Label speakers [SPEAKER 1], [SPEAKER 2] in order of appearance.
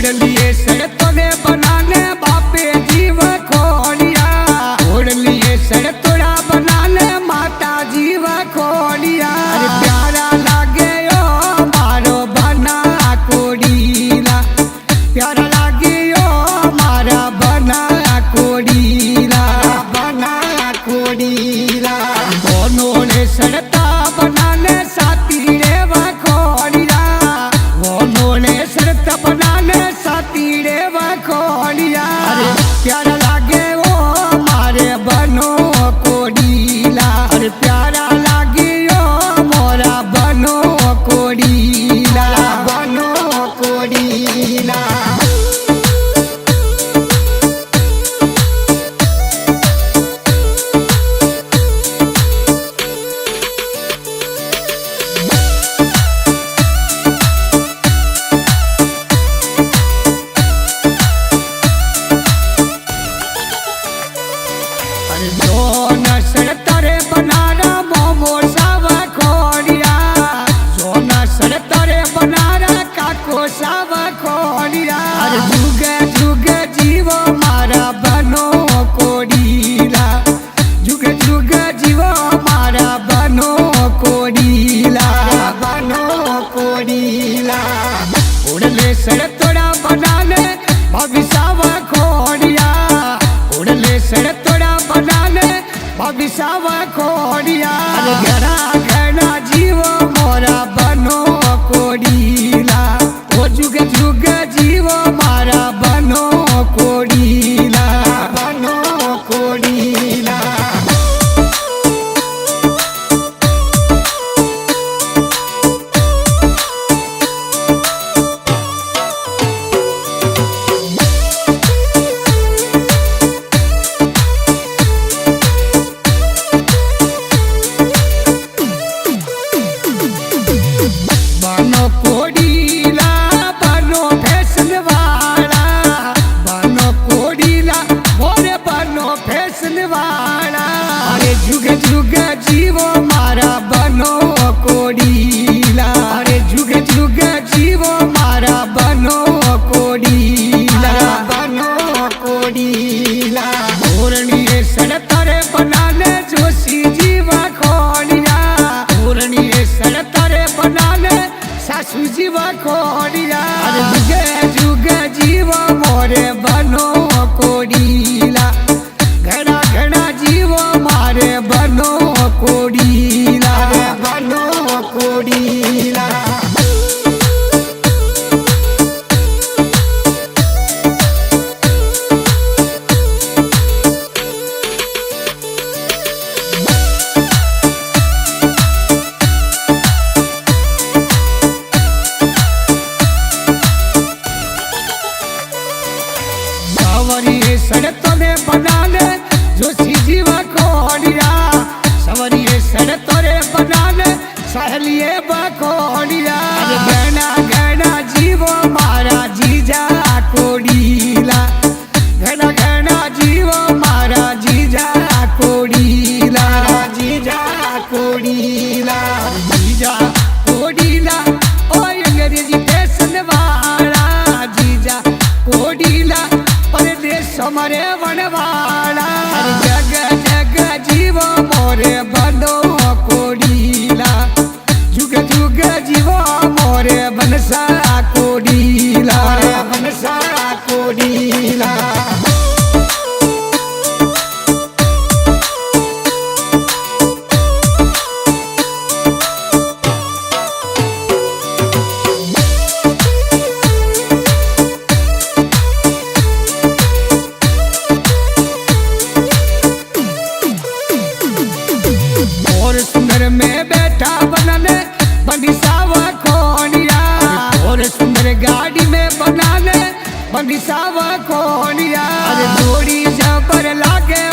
[SPEAKER 1] ओढ़ लिए सड़तों ने बनाने बापे जीव खोलिया, ओढ़ लिए सड़तोड़ा बनाने माता जीव खोलिया। अरे प्यारा लागे ओ मारो बना कोड़ीला, प्यारा लागे ओ मारा बना कोड़ीला, बना कोड़ीला। दोनों ने सड़ता बनाने साथी रे खोलिया, दोनों ने सड़ता बनाने साथी रे खोलिया। अरे प्यारा लागे ओ मारे बनो कोड़ीला, अरे प्यारा लागे ओ मोरा बनो कोड़ीला, बनो कोड़ीला। सोना सड़तरे बनारा मोमो सावा खोलिया, सोना सड़तरे बनारा काको सावा खोलिया। अरे जुगे जुगे जीवो मारा बनो कोड़ीला, जुगे जुगे जीवो मारा बनो कोड़ीला, बनो कोड़ीला। उड़ले सड़तोड़ा बनाने भविष्यवा खोलिया, उड़ले सड़तोड़ा बनाने भविष्यवा खोलिया। अरे घड़ा घड़ा जीवो मोरा बनो कोड़ीला, ओ जुग जुग जीवो मारा बनो कोड़ीला, बनो कोड़ीला। बनो कोड़ीला बनो फैशन वाला, बनो कोड़ीला बोरे बनो फैशन वाला। अरे जुग जुग जीवो मारा बनो कोड़ीला, अरे जुग जुग जीवो मारा बनो कोड़ीला, बनो कोड़ीला। ओरणी सड़तरे बनाने जोशी जीवा खोलिया, ओरणी सड़तरे बनाने सासू जीवा खोलिया। अरे जुगे जुगे जीवो मोरे बनो कोड़ीला, घड़ा घड़ा जीवो मारे बनो कोड़ीला, बनो कोड़ीला। सवरी सड़तों ने बनाने जोशी जीवा खोलिया, सवरी सड़तों ने बनाने सहेलिए बखोलिया। अरे गहना गहना जीवो मारा जीजा कोड़ीला, गहना गहना जीवो मारा जीजा कोड़ीला, जीजा कोड़ीला, जीजा कोड़ीला। ओ अंग्रेजी फैशन वाला जीजा कोड़ीला, परदेश मरे बनवाला। जग जग जीवो मोरे बनो कोड़ीला, जुग जुग जीवो मोरे बनसा कोड़ीला, बनसा कोड़ीला। और सुंदर में बैठा बनाने बंदिशावा खोलिया, और सुंदर गाड़ी में बनाने बंदिशावा खोलिया। अरे जोड़ी जबर लागे